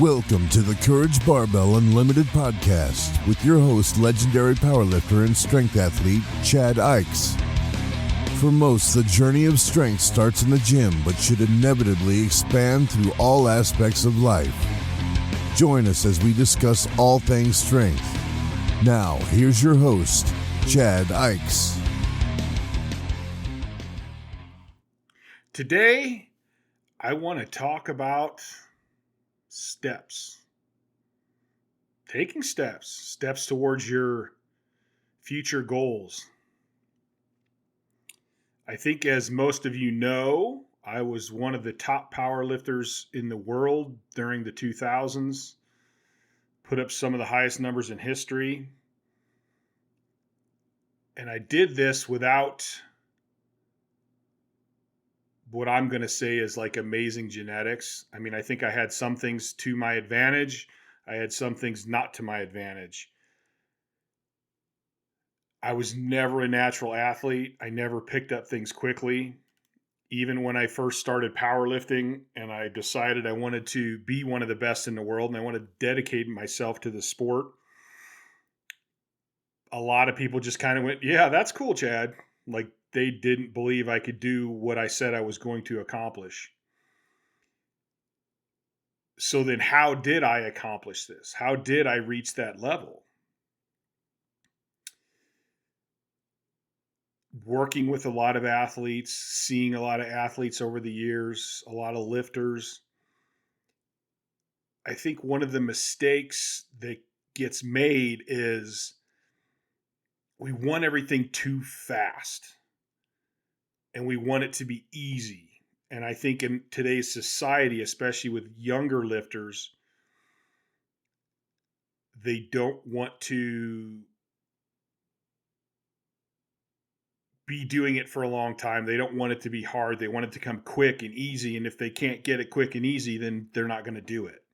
Welcome to the Courage Barbell Unlimited podcast with your host, legendary powerlifter and strength athlete, Chad Ikes. For most, the journey of strength starts in the gym, but should inevitably expand through all aspects of life. Join us as we discuss all things strength. Now, here's your host, Chad Ikes. Today, I want to talk about steps. Taking steps towards your future goals. I think, as most of you know, I was one of the top powerlifters in the world during the 2000s, put up some of the highest numbers in history. And I did this without what I'm going to say is like amazing genetics. I mean, I think I had some things to my advantage. I had some things not to my advantage. I was never a natural athlete. I never picked up things quickly. Even when I first started powerlifting and I decided I wanted to be one of the best in the world and I wanted to dedicate myself to the sport, a lot of people just kind of went, yeah, that's cool, Chad. Like, they didn't believe I could do what I said I was going to accomplish. So then how did I accomplish this? How did I reach that level? Working with a lot of athletes, seeing a lot of athletes over the years, a lot of lifters. I think one of the mistakes that gets made is we want everything too fast. And we want it to be easy. And I think in today's society, especially with younger lifters, they don't want to be doing it for a long time. They don't want it to be hard. They want it to come quick and easy. And if they can't get it quick and easy, then they're not going to do it.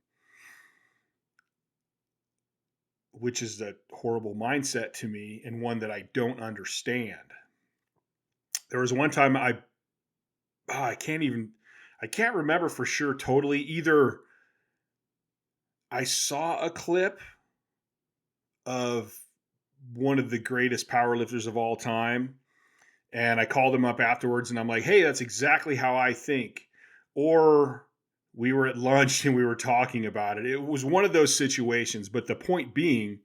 Which is a horrible mindset to me and one that I don't understand. There was one time I can't remember for sure totally. Either I saw a clip of one of the greatest powerlifters of all time, and I called him up afterwards and I'm like, hey, that's exactly how I think. Or we were at lunch and we were talking about it. It was one of those situations, but the point being,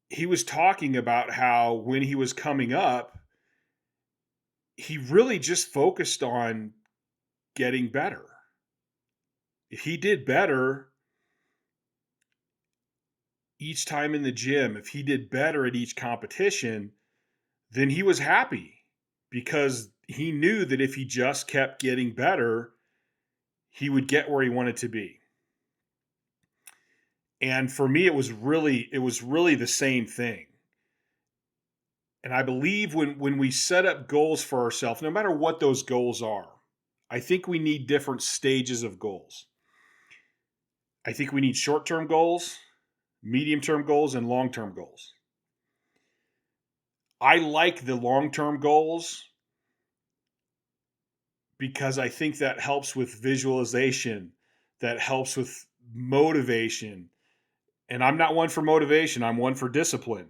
he was talking about how when he was coming up, he really just focused on getting better. If he did better each time in the gym, if he did better at each competition, then he was happy because he knew that if he just kept getting better, he would get where he wanted to be. And for me, it was really the same thing. And I believe when we set up goals for ourselves, no matter what those goals are, I think we need different stages of goals. I think we need short-term goals, medium-term goals, and long-term goals. I like the long-term goals because I think that helps with visualization, that helps with motivation. And I'm not one for motivation, I'm one for discipline.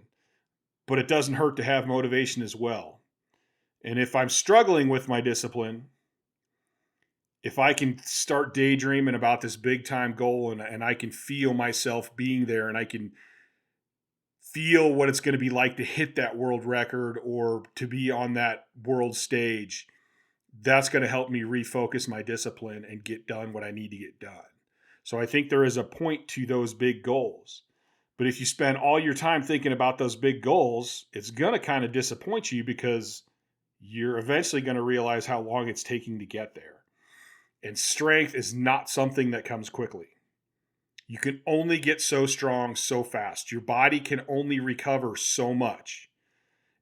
But it doesn't hurt to have motivation as well. And if I'm struggling with my discipline, if I can start daydreaming about this big time goal and I can feel myself being there and I can feel what it's going to be like to hit that world record or to be on that world stage, that's going to help me refocus my discipline and get done what I need to get done. So I think there is a point to those big goals. But if you spend all your time thinking about those big goals, it's going to kind of disappoint you because you're eventually going to realize how long it's taking to get there. And strength is not something that comes quickly. You can only get so strong so fast. Your body can only recover so much.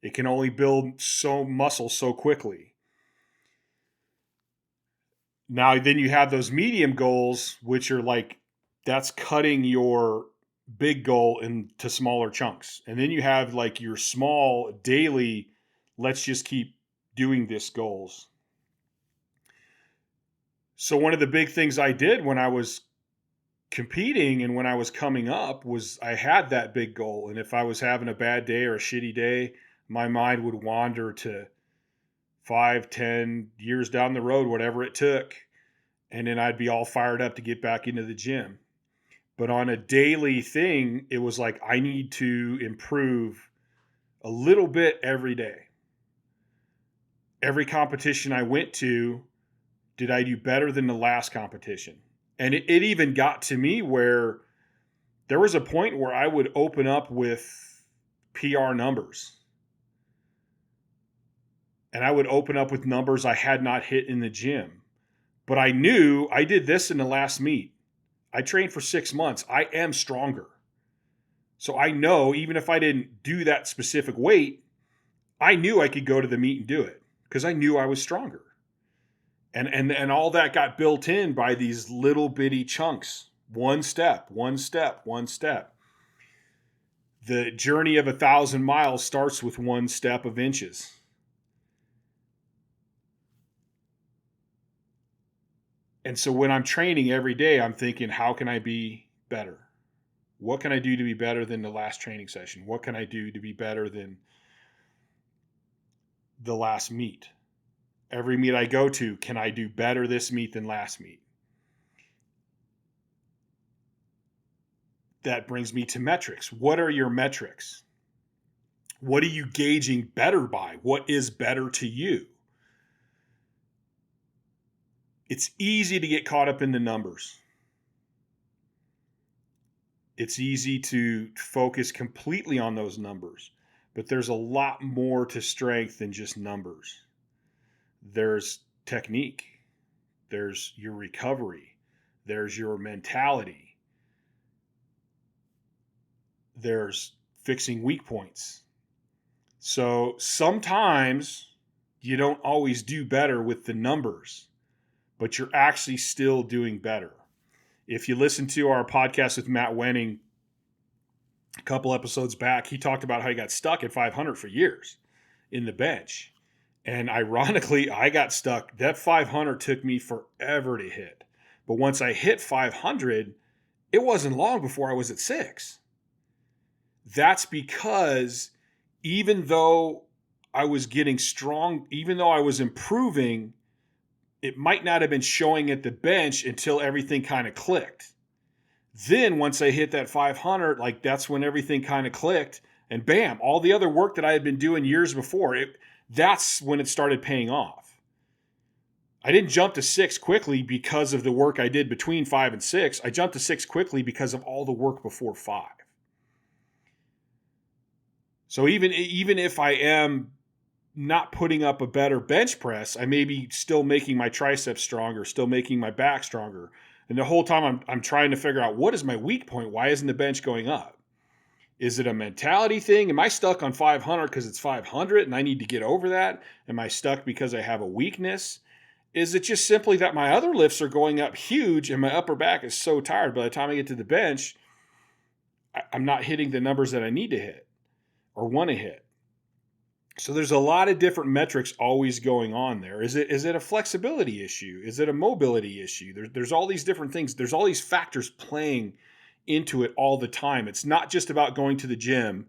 It can only build so muscle so quickly. Now, then you have those medium goals, which are like, that's cutting your big goal into smaller chunks. And then you have like your small daily, let's just keep doing this goals. So one of the big things I did when I was competing and when I was coming up was I had that big goal. And if I was having a bad day or a shitty day, my mind would wander to 5, 10 years down the road, whatever it took. And then I'd be all fired up to get back into the gym. But on a daily thing, it was like, I need to improve a little bit every day. Every competition I went to, did I do better than the last competition? And it even got to me where there was a point where I would open up with PR numbers. And I would open up with numbers I had not hit in the gym. But I knew I did this in the last meet. I trained for 6 months. I am stronger. So I know even if I didn't do that specific weight, I knew I could go to the meet and do it because I knew I was stronger. And all that got built in by these little bitty chunks. One step, one step, one step. The journey of 1,000 miles starts with one step of inches. And so when I'm training every day, I'm thinking, how can I be better? What can I do to be better than the last training session? What can I do to be better than the last meet? Every meet I go to, can I do better this meet than last meet? That brings me to metrics. What are your metrics? What are you gauging better by? What is better to you? It's easy to get caught up in the numbers. It's easy to focus completely on those numbers, but there's a lot more to strength than just numbers. There's technique, there's your recovery, there's your mentality, there's fixing weak points. So sometimes you don't always do better with the numbers, but you're actually still doing better. If you listen to our podcast with Matt Wenning a couple episodes back, he talked about how he got stuck at 500 for years in the bench. And ironically, I got stuck. That 500 took me forever to hit. But once I hit 500, it wasn't long before I was at 6. That's because even though I was getting strong, even though I was improving, it might not have been showing at the bench until everything kind of clicked. Then once I hit that 500, like that's when everything kind of clicked. And bam, all the other work that I had been doing years before, that's when it started paying off. I didn't jump to 6 quickly because of the work I did between 5 and 6. I jumped to 6 quickly because of all the work before 5. So even if I am not putting up a better bench press, I may be still making my triceps stronger, still making my back stronger. And the whole time I'm trying to figure out, what is my weak point? Why isn't the bench going up? Is it a mentality thing? Am I stuck on 500 because it's 500 and I need to get over that? Am I stuck because I have a weakness? Is it just simply that my other lifts are going up huge and my upper back is so tired by the time I get to the bench, I'm not hitting the numbers that I need to hit or want to hit? So there's a lot of different metrics always going on there. Is it a flexibility issue? Is it a mobility issue? There's all these different things. There's all these factors playing into it all the time. It's not just about going to the gym,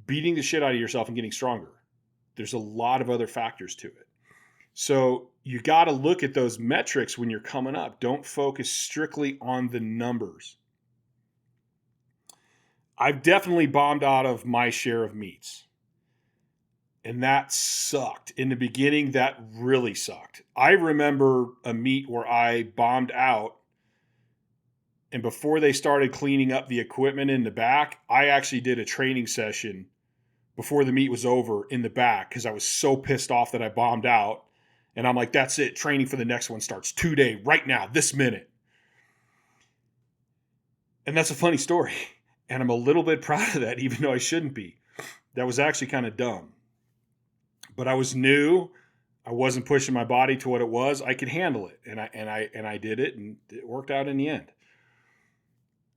beating the shit out of yourself and getting stronger. There's a lot of other factors to it. So you got to look at those metrics when you're coming up. Don't focus strictly on the numbers. I've definitely bombed out of my share of meets. And that sucked. In the beginning, that really sucked. I remember a meet where I bombed out, and before they started cleaning up the equipment in the back, I actually did a training session before the meet was over in the back because I was so pissed off that I bombed out. And I'm like, that's it. Training for the next one starts today, right now, this minute. And that's a funny story. And I'm a little bit proud of that, even though I shouldn't be. That was actually kind of dumb. But I was new. I wasn't pushing my body to what it was. I could handle it. And I did it, and it worked out in the end.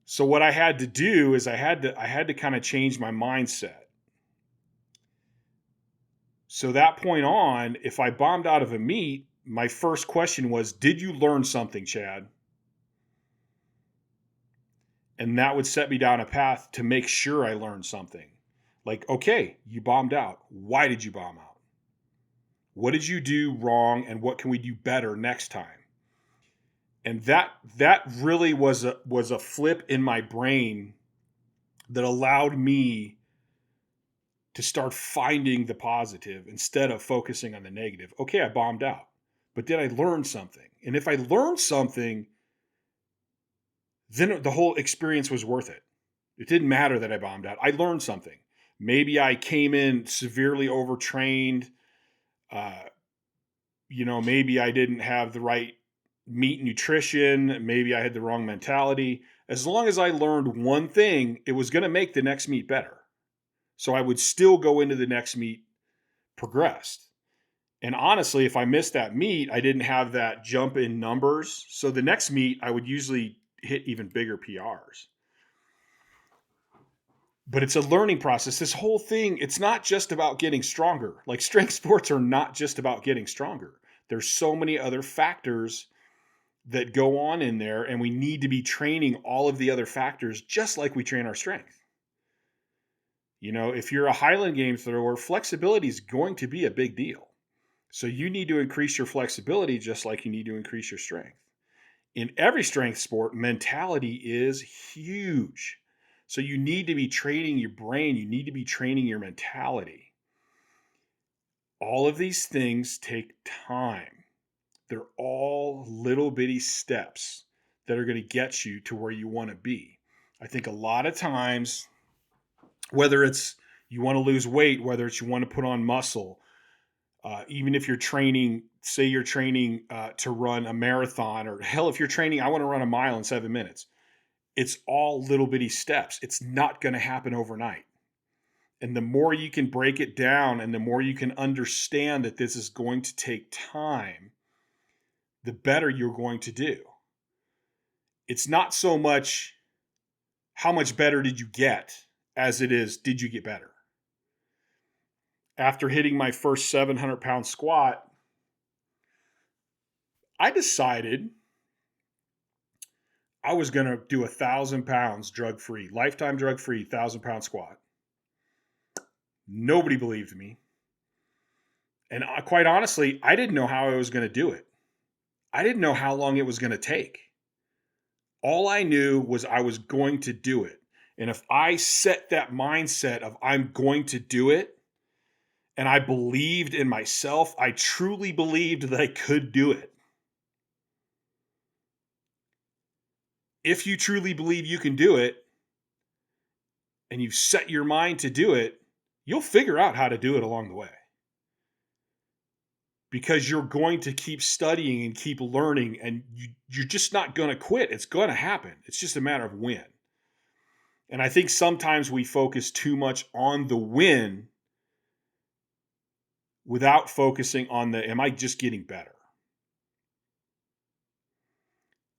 So what I had to do is I had to kind of change my mindset. So that point on, if I bombed out of a meet, my first question was, did you learn something, Chad? And that would set me down a path to make sure I learned something. Like, okay, you bombed out. Why did you bomb out? What did you do wrong, and what can we do better next time? And that really was a flip in my brain that allowed me to start finding the positive instead of focusing on the negative. Okay, I bombed out, but did I learn something? And if I learned something, then the whole experience was worth it. It didn't matter that I bombed out. I learned something. Maybe I came in severely overtrained. Maybe I didn't have the right meat nutrition. Maybe I had the wrong mentality. As long as I learned one thing, it was going to make the next meet better. So I would still go into the next meet progressed. And honestly, if I missed that meet, I didn't have that jump in numbers. So the next meet, I would usually hit even bigger PRs. But it's a learning process. This whole thing, it's not just about getting stronger. Like, strength sports are not just about getting stronger. There's so many other factors that go on in there, and we need to be training all of the other factors just like we train our strength. If you're a Highland Games thrower, flexibility is going to be a big deal. So you need to increase your flexibility just like you need to increase your strength. In every strength sport, mentality is huge. So you need to be training your brain. You need to be training your mentality. All of these things take time. They're all little bitty steps that are going to get you to where you want to be. I think a lot of times, whether it's you want to lose weight, whether it's you want to put on muscle, even if you're training, say you're training to run a marathon, or hell, if you're training, I want to run a mile in 7 minutes. It's all little bitty steps. It's not going to happen overnight. And the more you can break it down and the more you can understand that this is going to take time, the better you're going to do. It's not so much how much better did you get as it is, did you get better? After hitting my first 700-pound squat, I decided I was going to do 1,000 pounds drug-free, lifetime drug-free, 1,000-pound squat. Nobody believed me. And quite honestly, I didn't know how I was going to do it. I didn't know how long it was going to take. All I knew was I was going to do it. And if I set that mindset of I'm going to do it, and I believed in myself, I truly believed that I could do it. If you truly believe you can do it, and you set your mind to do it, you'll figure out how to do it along the way. Because you're going to keep studying and keep learning, and you're just not going to quit. It's going to happen. It's just a matter of when. And I think sometimes we focus too much on the win without focusing on the, am I just getting better?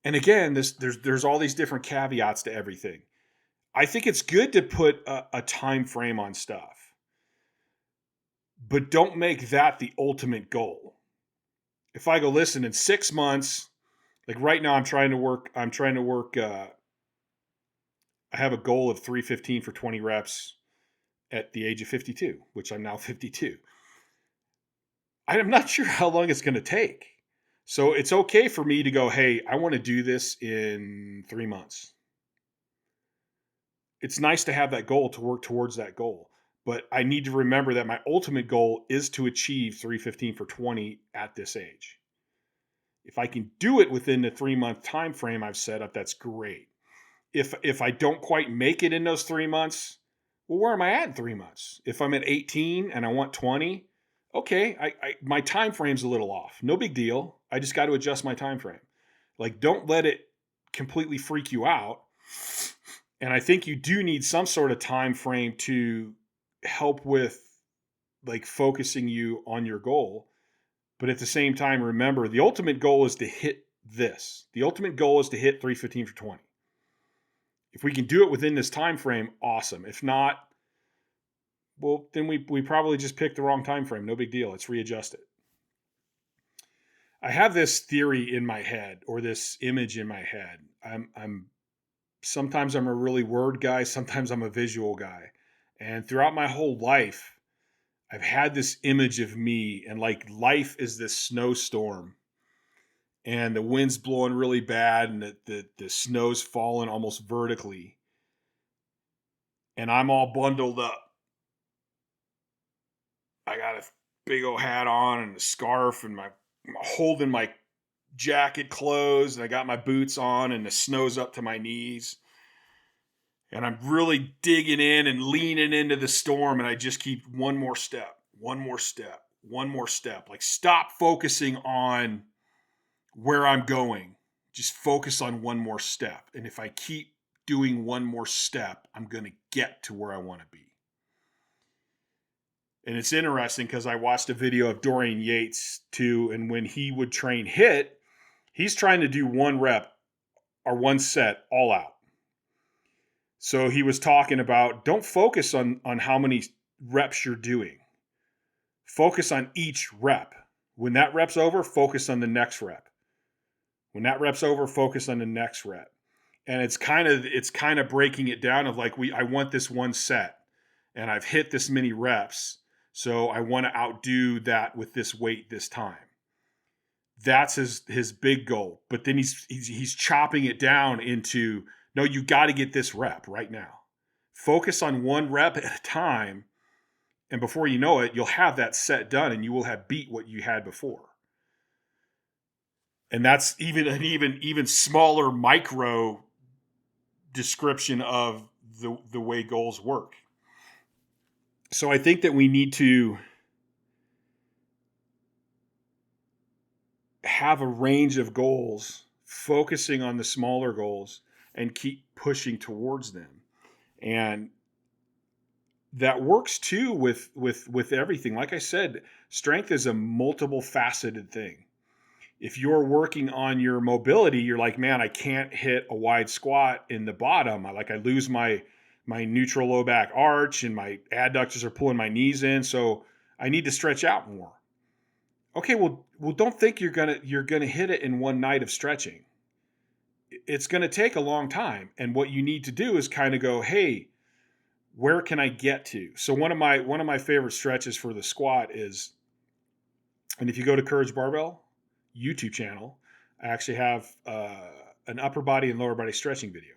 And again, there's all these different caveats to everything. I think it's good to put a time frame on stuff, but don't make that the ultimate goal. If I go, listen, in 6 months, like right now, I'm trying to work. I have a goal of 315 for 20 reps at the age of 52, which I'm now 52. I'm not sure how long it's going to take. So it's okay for me to go, hey, I want to do this in 3 months. It's nice to have that goal, to work towards that goal. But I need to remember that my ultimate goal is to achieve 315 for 20 at this age. If I can do it within the 3-month time frame I've set up, that's great. If I don't quite make it in those 3 months, well, where am I at in 3 months? If I'm at 18 and I want 20, okay, my time frame's a little off. No big deal. I just got to adjust my time frame. Like, don't let it completely freak you out. And I think you do need some sort of time frame to help with like focusing you on your goal. But at the same time, remember, the ultimate goal is to hit this. The ultimate goal is to hit 315 for 20. If we can do it within this time frame, awesome. If not, well, then we probably just picked the wrong time frame. No big deal. Let's readjust it. I have this theory in my head, or this image in my head. I'm sometimes I'm a really word guy, sometimes I'm a visual guy. And throughout my whole life, I've had this image of me, and like life is this snowstorm, and the wind's blowing really bad, and the snow's falling almost vertically, and I'm all bundled up. I got a big old hat on and a scarf, and I'm holding my jacket closed, and I got my boots on, and the snow's up to my knees. And I'm really digging in and leaning into the storm, and I just keep one more step, one more step, one more step. Like, stop focusing on where I'm going. Just focus on one more step. And if I keep doing one more step, I'm going to get to where I want to be. And it's interesting because I watched a video of Dorian Yates too, and when he would train HIIT, he's trying to do one rep or one set all out. So he was talking about, don't focus on how many reps you're doing. Focus on each rep. When that rep's over, focus on the next rep. When that rep's over, focus on the next rep. And it's kind of breaking it down of like, I want this one set and I've hit this many reps, so I want to outdo that with this weight this time. That's his big goal. But then he's chopping it down into, no, you got to get this rep right now. Focus on one rep at a time, and before you know it, you'll have that set done, and you will have beat what you had before. And that's even an even smaller micro description of the way goals work. So I think that we need to have a range of goals, focusing on the smaller goals, and keep pushing towards them. And that works too with everything. Like I said, strength is a multiple faceted thing. If you're working on your mobility, you're like, man, I can't hit a wide squat in the bottom. I lose my neutral low back arch, and my adductors are pulling my knees in, so I need to stretch out more. Okay, well don't think you're gonna hit it in one night of stretching. It's gonna take a long time, and what you need to do is kind of go, hey, where can I get to? So one of my favorite stretches for the squat is, and if you go to Courage Barbell YouTube channel, I actually have an upper body and lower body stretching video.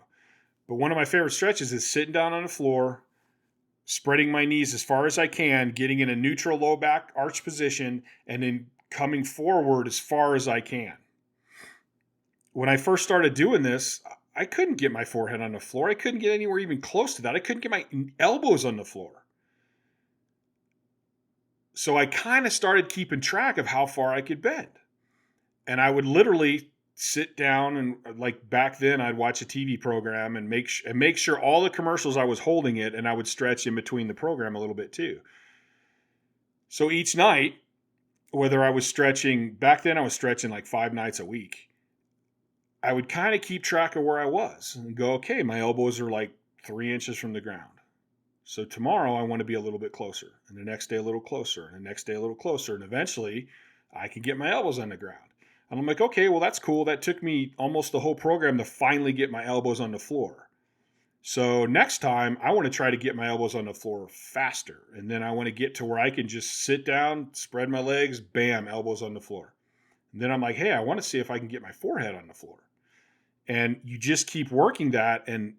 But one of my favorite stretches is sitting down on the floor, spreading my knees as far as I can, getting in a neutral low back arch position, and then coming forward as far as I can. When I first started doing this, I couldn't get my forehead on the floor. I couldn't get anywhere even close to that. I couldn't get my elbows on the floor. So I kind of started keeping track of how far I could bend. And I would literally sit down, and like back then I'd watch a TV program and make sure all the commercials I was holding it, and I would stretch in between the program a little bit too. So each night, whether I was stretching, back then I was stretching like 5 nights a week, I would kind of keep track of where I was and go, okay, my elbows are like 3 inches from the ground. So tomorrow I want to be a little bit closer, and the next day a little closer, and the next day a little closer, and eventually I can get my elbows on the ground. And I'm like, okay, well, that's cool. That took me almost the whole program to finally get my elbows on the floor. So next time, I want to try to get my elbows on the floor faster. And then I want to get to where I can just sit down, spread my legs, bam, elbows on the floor. And then I'm like, hey, I want to see if I can get my forehead on the floor. And you just keep working that. And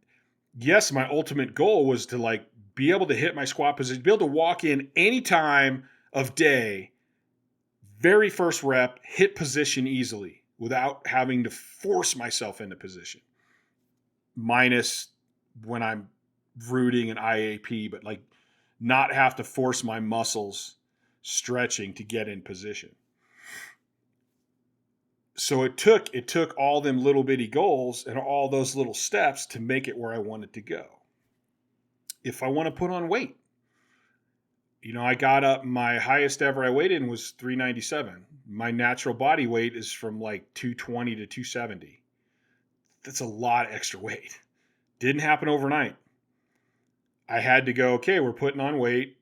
yes, my ultimate goal was to like be able to hit my squat position, be able to walk in any time of day, very first rep, hit position easily without having to force myself into position. Minus when I'm rooting and IAP, but like not have to force my muscles stretching to get in position. So it took all them little bitty goals and all those little steps to make it where I wanted to go. If I want to put on weight, I got up, my highest ever I weighed in was 397. My natural body weight is from like 220 to 270. That's a lot of extra weight. Didn't happen overnight. I had to go, okay, we're putting on weight.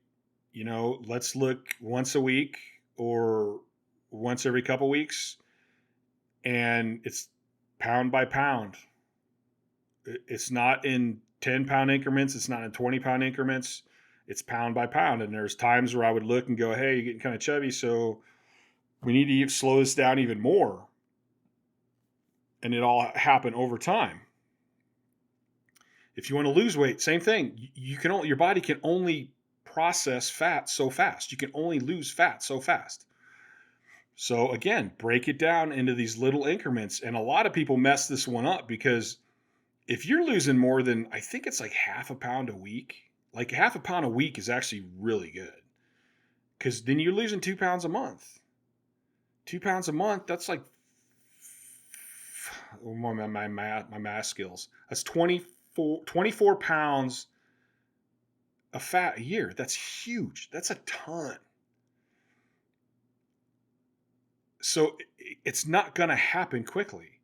Let's look once a week or once every couple weeks. And it's pound by pound. It's not in 10-pound increments. It's not in 20-pound increments. It's pound by pound. And there's times where I would look and go, hey, you're getting kind of chubby, so we need to slow this down even more. And it all happened over time. If you want to lose weight, same thing. Your body can only process fat so fast. You can only lose fat so fast. So again, break it down into these little increments. And a lot of people mess this one up because if you're losing more than, I think it's like half a pound a week, like half a pound a week is actually really good. Because then you're losing 2 pounds a month. 2 pounds a month, that's like, my math skills. That's 24 pounds of fat a year. That's huge. That's a ton. So it's not going to happen quickly.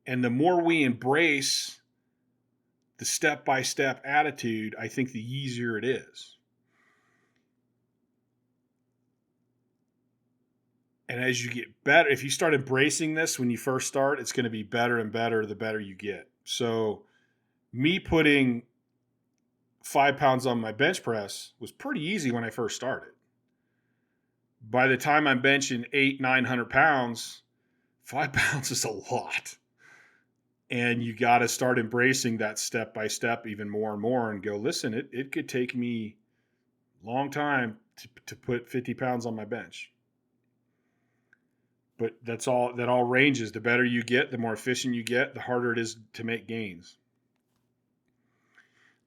And the more we embrace the step-by-step attitude, I think the easier it is. And as you get better, if you start embracing this when you first start, it's going to be better and better the better you get. So me putting 5 pounds on my bench press was pretty easy when I first started. By the time I'm benching 800-900 pounds, 5 pounds is a lot. And you got to start embracing that step by step even more and more and go, listen, it could take me a long time to put 50 pounds on my bench. But that all ranges. The better you get, the more efficient you get, the harder it is to make gains.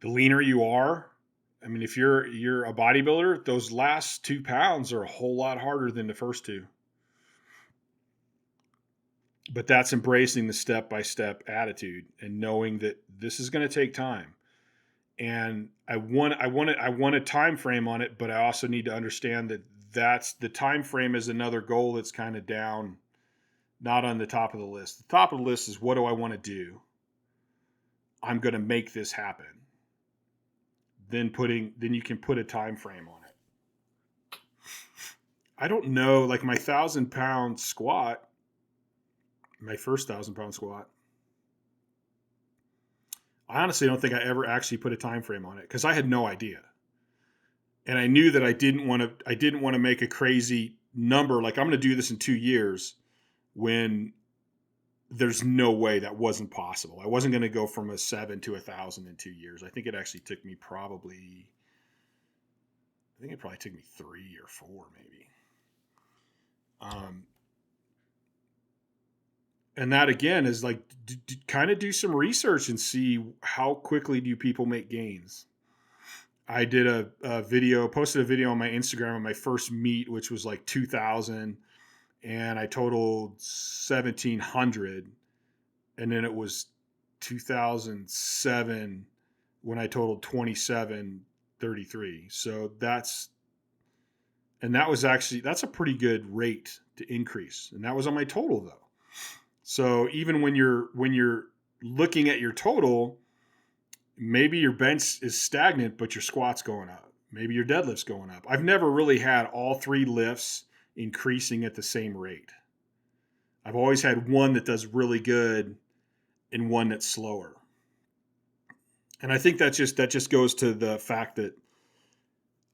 The leaner you are, I mean, if you're a bodybuilder, those last 2 pounds are a whole lot harder than the first 2. But that's embracing the step-by-step attitude and knowing that this is going to take time. And I want a time frame on it, but I also need to understand that that's the time frame is another goal that's kind of down, not on the top of the list. The top of the list is, what do I want to do? I'm going to make this happen. Then you can put a time frame on it. I don't know, like my 1,000-pound squat, my first 1,000-pound squat, I honestly don't think I ever actually put a time frame on it because I had no idea. And I knew that I didn't want to make a crazy number like I'm going to do this in 2 years when there's no way that wasn't possible. I wasn't going to go from a 7 to 1,000 in 2 years. I think it actually took me probably 3 or 4 maybe. And that again is like, kind of do some research and see how quickly do people make gains. I did posted a video on my Instagram on my first meet, which was like 2,000, and I totaled 1,700. And then it was 2007 when I totaled 2733. So that's a pretty good rate to increase. And that was on my total though. So even when you're looking at your total, maybe your bench is stagnant, but your squat's going up. Maybe your deadlift's going up. I've never really had all 3 lifts increasing at the same rate. I've always had one that does really good and one that's slower. And I think that just goes to the fact that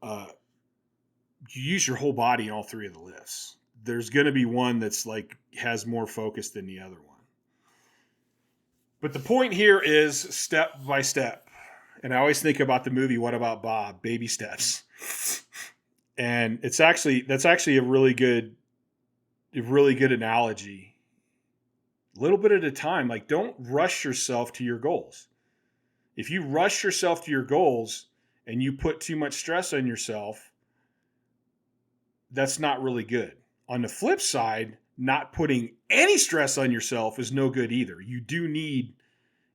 you use your whole body in all 3 of the lifts. There's going to be one that's like has more focus than the other one. But the point here is step by step. And I always think about the movie What About Bob? Baby steps. And that's actually a really good analogy. A little bit at a time. Like, don't rush yourself to your goals. If you rush yourself to your goals and you put too much stress on yourself, that's not really good. On the flip side, not putting any stress on yourself is no good either. You do need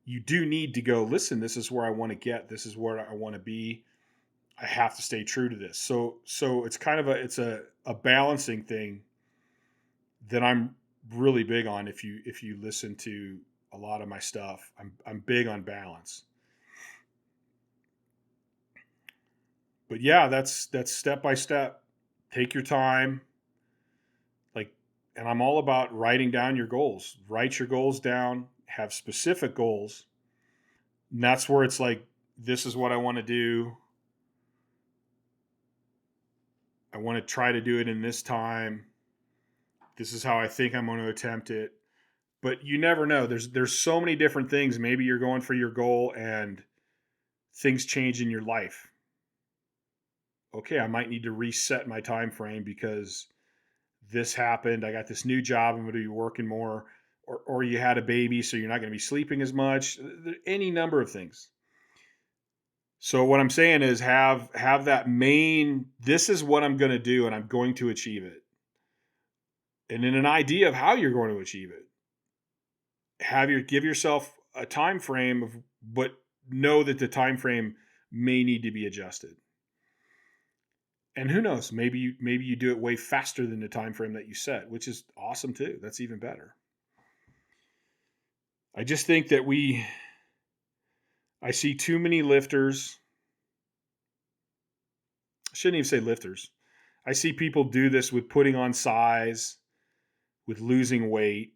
to go, listen, this is where I want to get. This is where I want to be. I have to stay true to this. So it's kind of a balancing thing that I'm really big on. If you listen to a lot of my stuff, I'm big on balance. But yeah, that's step by step. Take your time. And I'm all about writing down your goals. Write your goals down, have specific goals, And that's where it's like, this is what I want to do. I want to try to do it in this time. This is how I think I'm going to attempt it. But you never know. There's so many different things. Maybe you're going for your goal and things change in your life. Okay, I might need to reset my time frame because this happened. I got this new job. I'm going to be working more. Or you had a baby, so you're not going to be sleeping as much. Any number of things. So what I'm saying is have that main, this is what I'm going to do and I'm going to achieve it. And then an idea of how you're going to achieve it. Give yourself a time frame but know that the time frame may need to be adjusted. And who knows, maybe you do it way faster than the time frame that you set, which is awesome too. That's even better. I just think that I see too many lifters. I shouldn't even say lifters. I see people do this with putting on size, with losing weight.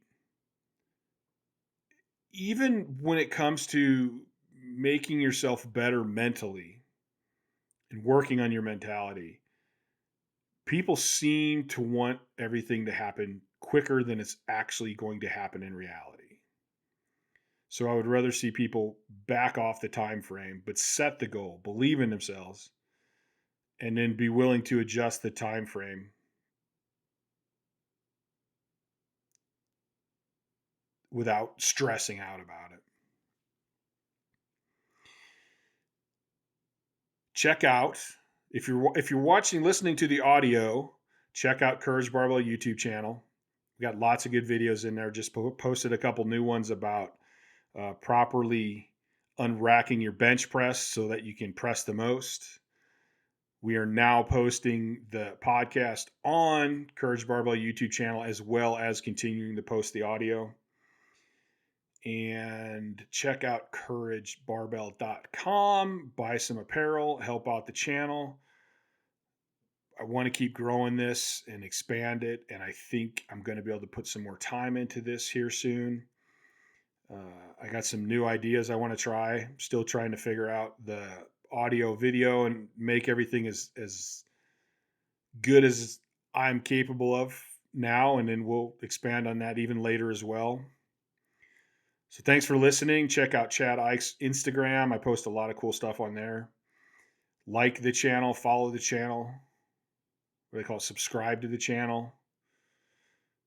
Even when it comes to making yourself better mentally and working on your mentality, people seem to want everything to happen quicker than it's actually going to happen in reality. So I would rather see people back off the time frame, but set the goal, believe in themselves, and then be willing to adjust the time frame without stressing out about it. Check out, if you're listening to the audio, check out Courage Barbell YouTube channel. We got lots of good videos in there. Just posted a couple new ones about properly unracking your bench press so that you can press the most. We are now posting the podcast on Courage Barbell YouTube channel as well as continuing to post the audio. And check out couragebarbell.com, buy some apparel, help out the channel. I want to keep growing this and expand it, and I think I'm going to be able to put some more time into this here soon. I got some new ideas I want to try. I'm still trying to figure out the audio, video, and make everything as good as I'm capable of now, and then we'll expand on that even later as well. So thanks for listening. Check out Chad Ike's Instagram. I post a lot of cool stuff on there. Like the channel, follow the channel. What they call it, subscribe to the channel.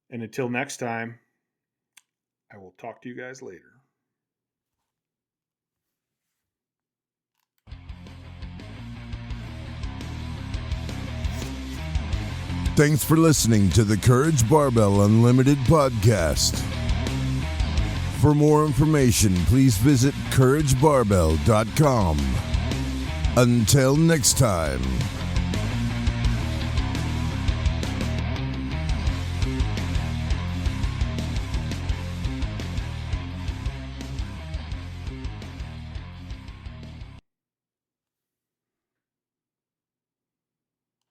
And until next time, I will talk to you guys later. Thanks for listening to the Courage Barbell Unlimited podcast. For more information, please visit couragebarbell.com. Until next time.